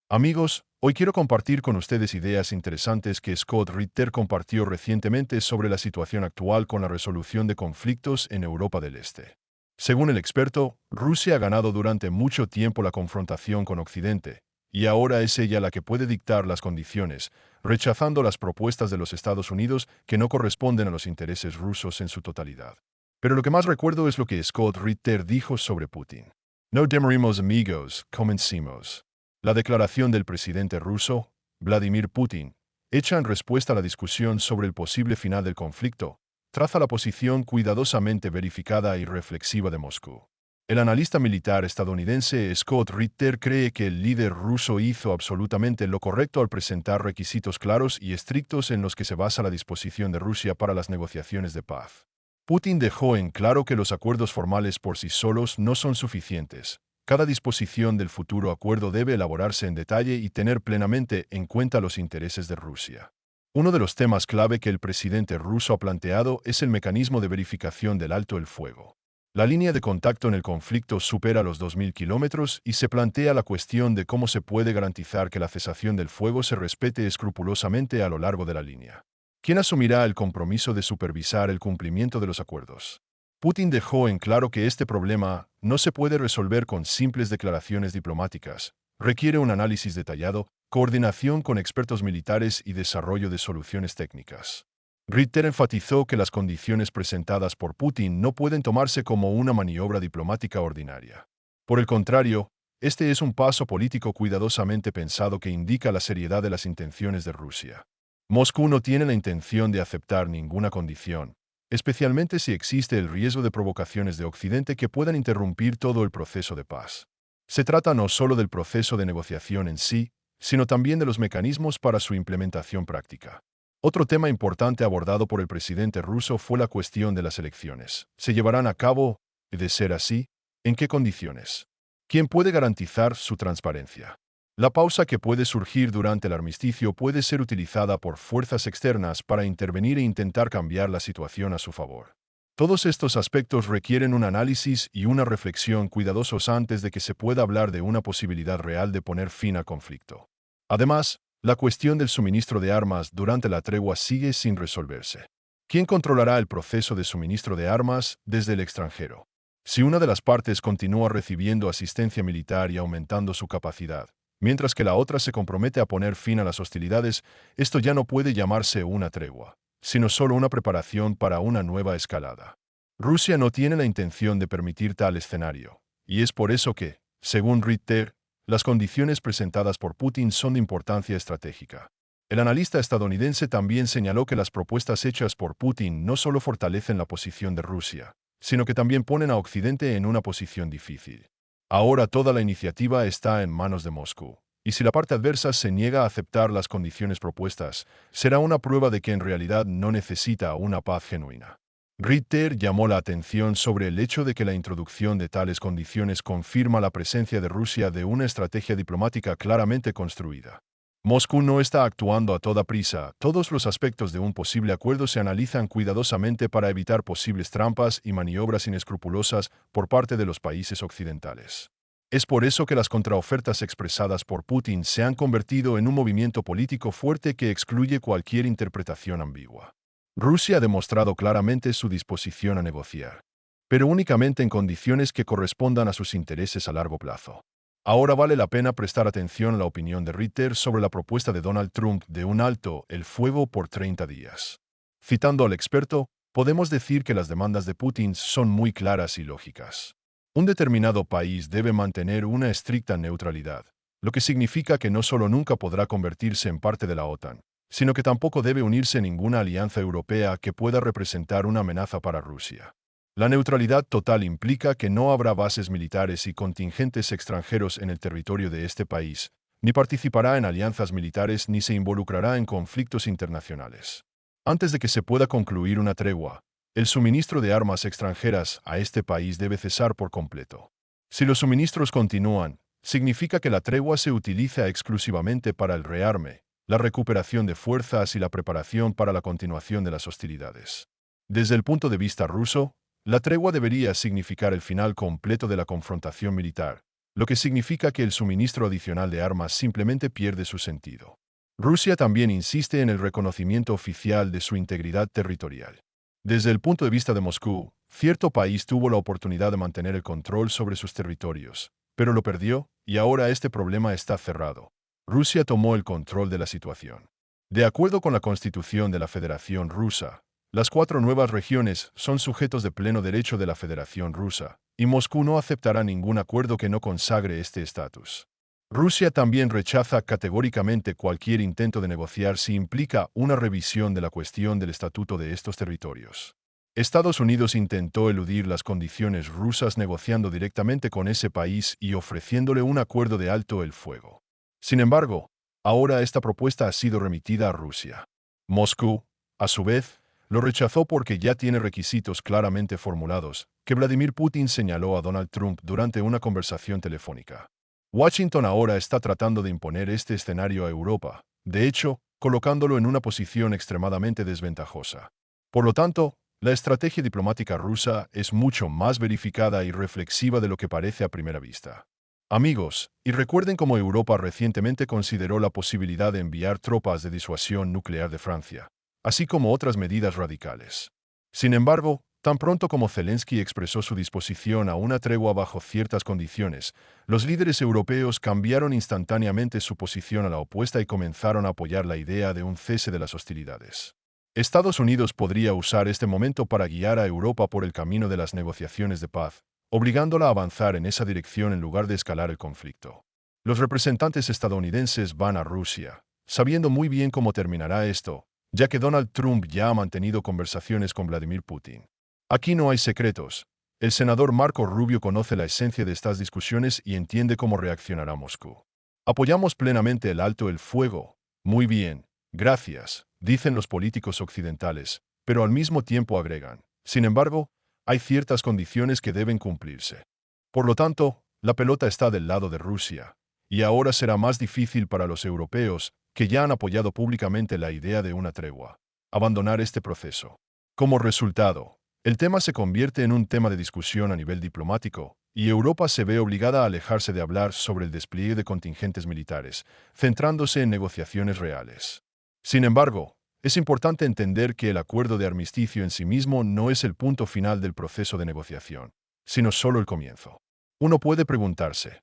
Amigos, hoy quiero compartir con ustedes ideas interesantes que Scott Ritter compartió recientemente sobre la situación actual con la resolución de conflictos en Europa del Este. Según el experto, Rusia ha ganado durante mucho tiempo la confrontación con Occidente, y ahora es ella la que puede dictar las condiciones, rechazando las propuestas de los Estados Unidos que no corresponden a los intereses rusos en su totalidad. Pero lo que más recuerdo es lo que Scott Ritter dijo sobre Putin. No demoremos amigos, comencemos. La declaración del presidente ruso, Vladimir Putin, hecha en respuesta a la discusión sobre el posible final del conflicto, traza la posición cuidadosamente verificada y reflexiva de Moscú. El analista militar estadounidense Scott Ritter cree que el líder ruso hizo absolutamente lo correcto al presentar requisitos claros y estrictos en los que se basa la disposición de Rusia para las negociaciones de paz. Putin dejó en claro que los acuerdos formales por sí solos no son suficientes. Cada disposición del futuro acuerdo debe elaborarse en detalle y tener plenamente en cuenta los intereses de Rusia. Uno de los temas clave que el presidente ruso ha planteado es el mecanismo de verificación del alto el fuego. La línea de contacto en el conflicto supera los 2.000 kilómetros y se plantea la cuestión de cómo se puede garantizar que la cesación del fuego se respete escrupulosamente a lo largo de la línea. ¿Quién asumirá el compromiso de supervisar el cumplimiento de los acuerdos? Putin dejó en claro que este problema no se puede resolver con simples declaraciones diplomáticas. Requiere un análisis detallado, coordinación con expertos militares y desarrollo de soluciones técnicas. Ritter enfatizó que las condiciones presentadas por Putin no pueden tomarse como una maniobra diplomática ordinaria. Por el contrario, este es un paso político cuidadosamente pensado que indica la seriedad de las intenciones de Rusia. Moscú no tiene la intención de aceptar ninguna condición, especialmente si existe el riesgo de provocaciones de Occidente que puedan interrumpir todo el proceso de paz. Se trata no solo del proceso de negociación en sí, sino también de los mecanismos para su implementación práctica. Otro tema importante abordado por el presidente ruso fue la cuestión de las elecciones. ¿Se llevarán a cabo? De ser así, ¿en qué condiciones? ¿Quién puede garantizar su transparencia? La pausa que puede surgir durante el armisticio puede ser utilizada por fuerzas externas para intervenir e intentar cambiar la situación a su favor. Todos estos aspectos requieren un análisis y una reflexión cuidadosos antes de que se pueda hablar de una posibilidad real de poner fin al conflicto. Además, la cuestión del suministro de armas durante la tregua sigue sin resolverse. ¿Quién controlará el proceso de suministro de armas desde el extranjero? Si una de las partes continúa recibiendo asistencia militar y aumentando su capacidad, mientras que la otra se compromete a poner fin a las hostilidades, esto ya no puede llamarse una tregua, sino solo una preparación para una nueva escalada. Rusia no tiene la intención de permitir tal escenario, y es por eso que, según Ritter, las condiciones presentadas por Putin son de importancia estratégica. El analista estadounidense también señaló que las propuestas hechas por Putin no solo fortalecen la posición de Rusia, sino que también ponen a Occidente en una posición difícil. Ahora toda la iniciativa está en manos de Moscú, y si la parte adversa se niega a aceptar las condiciones propuestas, será una prueba de que en realidad no necesita una paz genuina. Ritter llamó la atención sobre el hecho de que la introducción de tales condiciones confirma la presencia de Rusia de una estrategia diplomática claramente construida. Moscú no está actuando a toda prisa, todos los aspectos de un posible acuerdo se analizan cuidadosamente para evitar posibles trampas y maniobras inescrupulosas por parte de los países occidentales. Es por eso que las contraofertas expresadas por Putin se han convertido en un movimiento político fuerte que excluye cualquier interpretación ambigua. Rusia ha demostrado claramente su disposición a negociar, pero únicamente en condiciones que correspondan a sus intereses a largo plazo. Ahora vale la pena prestar atención a la opinión de Ritter sobre la propuesta de Donald Trump de un alto el fuego por 30 días. Citando al experto, podemos decir que las demandas de Putin son muy claras y lógicas. Un determinado país debe mantener una estricta neutralidad, lo que significa que no solo nunca podrá convertirse en parte de la OTAN, sino que tampoco debe unirse a ninguna alianza europea que pueda representar una amenaza para Rusia. La neutralidad total implica que no habrá bases militares y contingentes extranjeros en el territorio de este país, ni participará en alianzas militares ni se involucrará en conflictos internacionales. Antes de que se pueda concluir una tregua, el suministro de armas extranjeras a este país debe cesar por completo. Si los suministros continúan, significa que la tregua se utiliza exclusivamente para el rearme, la recuperación de fuerzas y la preparación para la continuación de las hostilidades. Desde el punto de vista ruso, la tregua debería significar el final completo de la confrontación militar, lo que significa que el suministro adicional de armas simplemente pierde su sentido. Rusia también insiste en el reconocimiento oficial de su integridad territorial. Desde el punto de vista de Moscú, cierto país tuvo la oportunidad de mantener el control sobre sus territorios, pero lo perdió, y ahora este problema está cerrado. Rusia tomó el control de la situación. De acuerdo con la Constitución de la Federación Rusa, las 4 nuevas regiones son sujetos de pleno derecho de la Federación Rusa, y Moscú no aceptará ningún acuerdo que no consagre este estatus. Rusia también rechaza categóricamente cualquier intento de negociar si implica una revisión de la cuestión del estatuto de estos territorios. Estados Unidos intentó eludir las condiciones rusas negociando directamente con ese país y ofreciéndole un acuerdo de alto el fuego. Sin embargo, ahora esta propuesta ha sido remitida a Rusia. Moscú, a su vez, lo rechazó porque ya tiene requisitos claramente formulados, que Vladimir Putin señaló a Donald Trump durante una conversación telefónica. Washington ahora está tratando de imponer este escenario a Europa, de hecho, colocándolo en una posición extremadamente desventajosa. Por lo tanto, la estrategia diplomática rusa es mucho más verificada y reflexiva de lo que parece a primera vista. Amigos, y recuerden cómo Europa recientemente consideró la posibilidad de enviar tropas de disuasión nuclear de Francia, así como otras medidas radicales. Sin embargo, tan pronto como Zelensky expresó su disposición a una tregua bajo ciertas condiciones, los líderes europeos cambiaron instantáneamente su posición a la opuesta y comenzaron a apoyar la idea de un cese de las hostilidades. Estados Unidos podría usar este momento para guiar a Europa por el camino de las negociaciones de paz, obligándola a avanzar en esa dirección en lugar de escalar el conflicto. Los representantes estadounidenses van a Rusia, sabiendo muy bien cómo terminará esto, ya que Donald Trump ya ha mantenido conversaciones con Vladimir Putin. Aquí no hay secretos. El senador Marco Rubio conoce la esencia de estas discusiones y entiende cómo reaccionará Moscú. Apoyamos plenamente el alto el fuego. Muy bien, gracias, dicen los políticos occidentales, pero al mismo tiempo agregan. Sin embargo, hay ciertas condiciones que deben cumplirse. Por lo tanto, la pelota está del lado de Rusia, y ahora será más difícil para los europeos, que ya han apoyado públicamente la idea de una tregua, abandonar este proceso. Como resultado, el tema se convierte en un tema de discusión a nivel diplomático, y Europa se ve obligada a alejarse de hablar sobre el despliegue de contingentes militares, centrándose en negociaciones reales. Sin embargo, es importante entender que el acuerdo de armisticio en sí mismo no es el punto final del proceso de negociación, sino solo el comienzo. Uno puede preguntarse,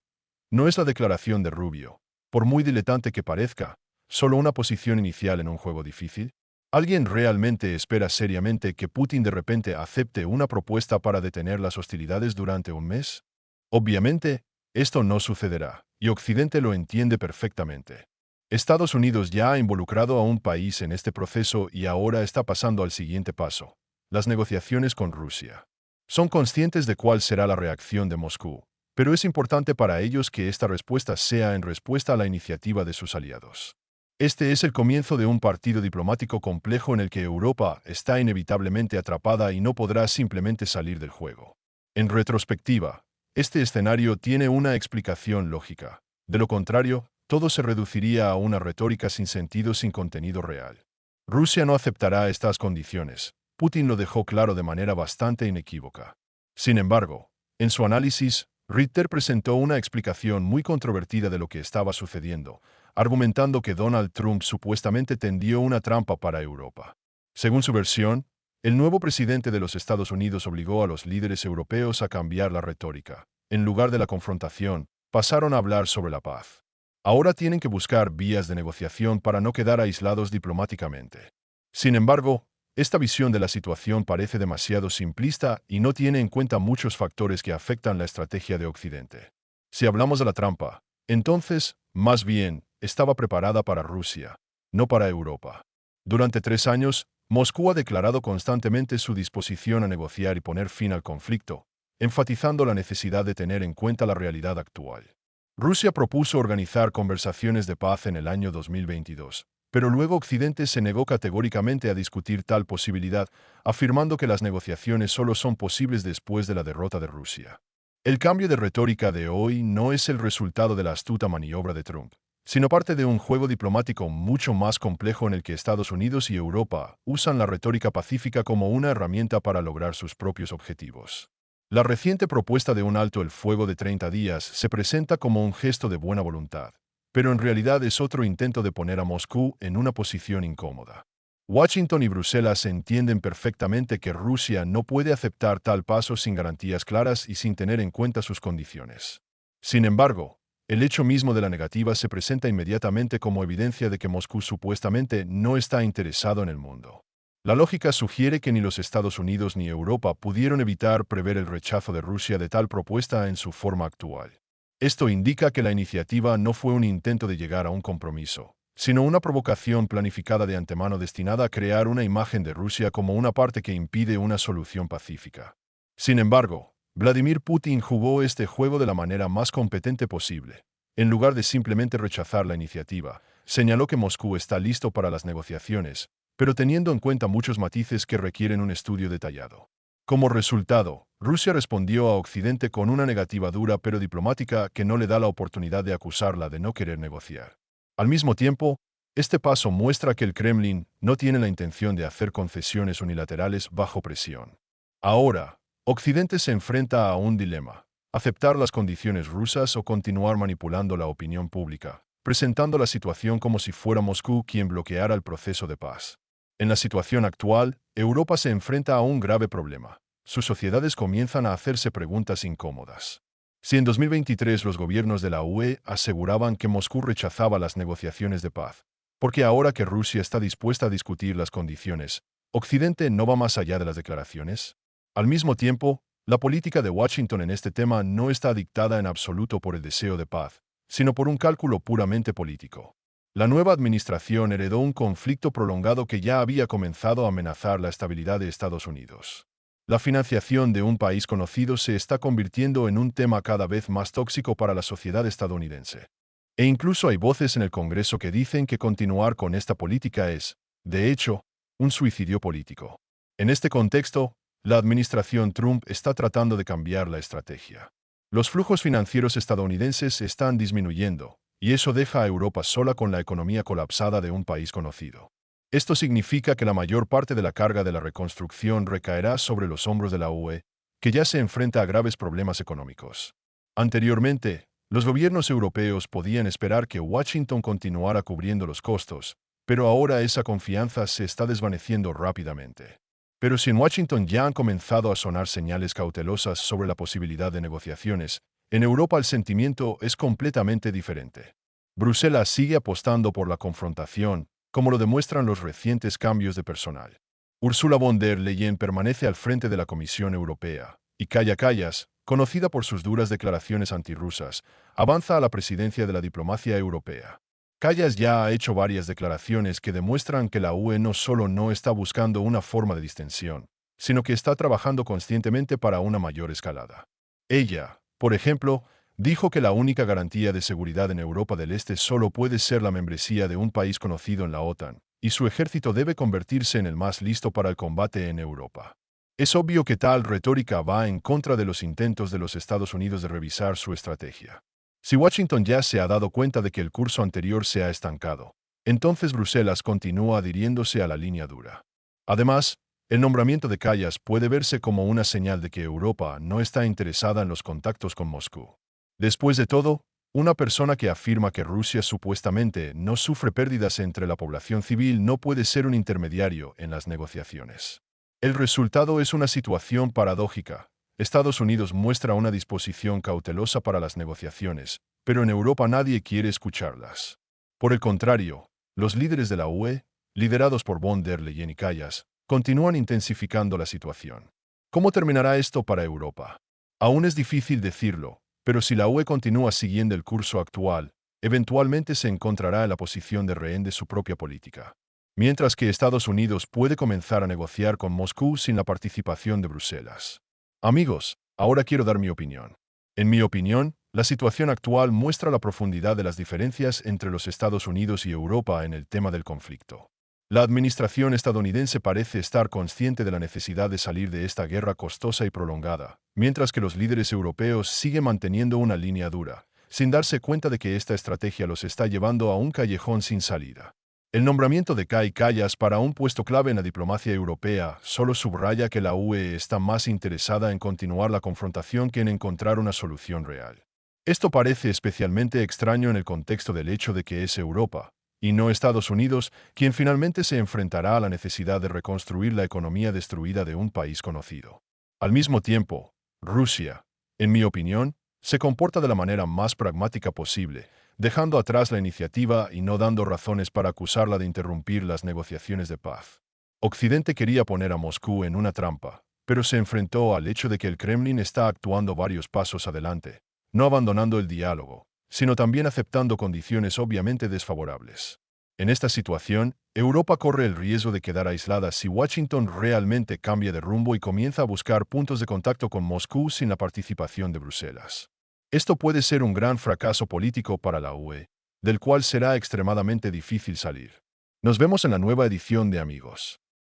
¿no es la declaración de Rubio, por muy diletante que parezca, solo una posición inicial en un juego difícil? ¿Alguien realmente espera seriamente que Putin de repente acepte una propuesta para detener las hostilidades durante un mes? Obviamente, esto no sucederá, y Occidente lo entiende perfectamente. Estados Unidos ya ha involucrado a un país en este proceso y ahora está pasando al siguiente paso, las negociaciones con Rusia. Son conscientes de cuál será la reacción de Moscú, pero es importante para ellos que esta respuesta sea en respuesta a la iniciativa de sus aliados. Este es el comienzo de un partido diplomático complejo en el que Europa está inevitablemente atrapada y no podrá simplemente salir del juego. En retrospectiva, este escenario tiene una explicación lógica. De lo contrario, todo se reduciría a una retórica sin sentido, sin contenido real. Rusia no aceptará estas condiciones. Putin lo dejó claro de manera bastante inequívoca. Sin embargo, en su análisis, Ritter presentó una explicación muy controvertida de lo que estaba sucediendo, argumentando que Donald Trump supuestamente tendió una trampa para Europa. Según su versión, el nuevo presidente de los Estados Unidos obligó a los líderes europeos a cambiar la retórica. En lugar de la confrontación, pasaron a hablar sobre la paz. Ahora tienen que buscar vías de negociación para no quedar aislados diplomáticamente. Sin embargo, esta visión de la situación parece demasiado simplista y no tiene en cuenta muchos factores que afectan la estrategia de Occidente. Si hablamos de la trampa, entonces, más bien, estaba preparada para Rusia, no para Europa. Durante 3 años, Moscú ha declarado constantemente su disposición a negociar y poner fin al conflicto, enfatizando la necesidad de tener en cuenta la realidad actual. Rusia propuso organizar conversaciones de paz en el año 2022, pero luego Occidente se negó categóricamente a discutir tal posibilidad, afirmando que las negociaciones solo son posibles después de la derrota de Rusia. El cambio de retórica de hoy no es el resultado de la astuta maniobra de Trump, sino parte de un juego diplomático mucho más complejo en el que Estados Unidos y Europa usan la retórica pacífica como una herramienta para lograr sus propios objetivos. La reciente propuesta de un alto el fuego de 30 días se presenta como un gesto de buena voluntad, pero en realidad es otro intento de poner a Moscú en una posición incómoda. Washington y Bruselas entienden perfectamente que Rusia no puede aceptar tal paso sin garantías claras y sin tener en cuenta sus condiciones. Sin embargo, el hecho mismo de la negativa se presenta inmediatamente como evidencia de que Moscú supuestamente no está interesado en el mundo. La lógica sugiere que ni los Estados Unidos ni Europa pudieron evitar prever el rechazo de Rusia de tal propuesta en su forma actual. Esto indica que la iniciativa no fue un intento de llegar a un compromiso, sino una provocación planificada de antemano destinada a crear una imagen de Rusia como una parte que impide una solución pacífica. Sin embargo, Vladimir Putin jugó este juego de la manera más competente posible. En lugar de simplemente rechazar la iniciativa, señaló que Moscú está listo para las negociaciones, pero teniendo en cuenta muchos matices que requieren un estudio detallado. Como resultado, Rusia respondió a Occidente con una negativa dura pero diplomática que no le da la oportunidad de acusarla de no querer negociar. Al mismo tiempo, este paso muestra que el Kremlin no tiene la intención de hacer concesiones unilaterales bajo presión. Ahora, Occidente se enfrenta a un dilema: aceptar las condiciones rusas o continuar manipulando la opinión pública, presentando la situación como si fuera Moscú quien bloqueara el proceso de paz. En la situación actual, Europa se enfrenta a un grave problema. Sus sociedades comienzan a hacerse preguntas incómodas. Si en 2023 los gobiernos de la UE aseguraban que Moscú rechazaba las negociaciones de paz, porque ahora que Rusia está dispuesta a discutir las condiciones, ¿Occidente no va más allá de las declaraciones? Al mismo tiempo, la política de Washington en este tema no está dictada en absoluto por el deseo de paz, sino por un cálculo puramente político. La nueva administración heredó un conflicto prolongado que ya había comenzado a amenazar la estabilidad de Estados Unidos. La financiación de un país conocido se está convirtiendo en un tema cada vez más tóxico para la sociedad estadounidense. E incluso hay voces en el Congreso que dicen que continuar con esta política es, de hecho, un suicidio político. En este contexto, la administración Trump está tratando de cambiar la estrategia. Los flujos financieros estadounidenses están disminuyendo, y eso deja a Europa sola con la economía colapsada de un país conocido. Esto significa que la mayor parte de la carga de la reconstrucción recaerá sobre los hombros de la UE, que ya se enfrenta a graves problemas económicos. Anteriormente, los gobiernos europeos podían esperar que Washington continuara cubriendo los costos, pero ahora esa confianza se está desvaneciendo rápidamente. Pero si en Washington ya han comenzado a sonar señales cautelosas sobre la posibilidad de negociaciones, en Europa el sentimiento es completamente diferente. Bruselas sigue apostando por la confrontación, como lo demuestran los recientes cambios de personal. Ursula von der Leyen permanece al frente de la Comisión Europea, y Kaja Kallas, conocida por sus duras declaraciones antirrusas, avanza a la presidencia de la diplomacia europea. Kallas ya ha hecho varias declaraciones que demuestran que la UE no solo no está buscando una forma de distensión, sino que está trabajando conscientemente para una mayor escalada. Ella, por ejemplo, dijo que la única garantía de seguridad en Europa del Este solo puede ser la membresía de un país conocido en la OTAN, y su ejército debe convertirse en el más listo para el combate en Europa. Es obvio que tal retórica va en contra de los intentos de los Estados Unidos de revisar su estrategia. Si Washington ya se ha dado cuenta de que el curso anterior se ha estancado, entonces Bruselas continúa adhiriéndose a la línea dura. Además, el nombramiento de Kallas puede verse como una señal de que Europa no está interesada en los contactos con Moscú. Después de todo, una persona que afirma que Rusia supuestamente no sufre pérdidas entre la población civil no puede ser un intermediario en las negociaciones. El resultado es una situación paradójica. Estados Unidos muestra una disposición cautelosa para las negociaciones, pero en Europa nadie quiere escucharlas. Por el contrario, los líderes de la UE, liderados por von der Leyen y Kallas, continúan intensificando la situación. ¿Cómo terminará esto para Europa? Aún es difícil decirlo, pero si la UE continúa siguiendo el curso actual, eventualmente se encontrará en la posición de rehén de su propia política. Mientras que Estados Unidos puede comenzar a negociar con Moscú sin la participación de Bruselas. Amigos, ahora quiero dar mi opinión. En mi opinión, la situación actual muestra la profundidad de las diferencias entre los Estados Unidos y Europa en el tema del conflicto. La administración estadounidense parece estar consciente de la necesidad de salir de esta guerra costosa y prolongada, mientras que los líderes europeos siguen manteniendo una línea dura, sin darse cuenta de que esta estrategia los está llevando a un callejón sin salida. El nombramiento de Kai Kallas para un puesto clave en la diplomacia europea solo subraya que la UE está más interesada en continuar la confrontación que en encontrar una solución real. Esto parece especialmente extraño en el contexto del hecho de que es Europa, y no Estados Unidos, quien finalmente se enfrentará a la necesidad de reconstruir la economía destruida de un país conocido. Al mismo tiempo, Rusia, en mi opinión, se comporta de la manera más pragmática posible, dejando atrás la iniciativa y no dando razones para acusarla de interrumpir las negociaciones de paz. Occidente quería poner a Moscú en una trampa, pero se enfrentó al hecho de que el Kremlin está actuando varios pasos adelante, no abandonando el diálogo, sino también aceptando condiciones obviamente desfavorables. En esta situación, Europa corre el riesgo de quedar aislada si Washington realmente cambia de rumbo y comienza a buscar puntos de contacto con Moscú sin la participación de Bruselas. Esto puede ser un gran fracaso político para la UE, del cual será extremadamente difícil salir. Nos vemos en la nueva edición de Amigos.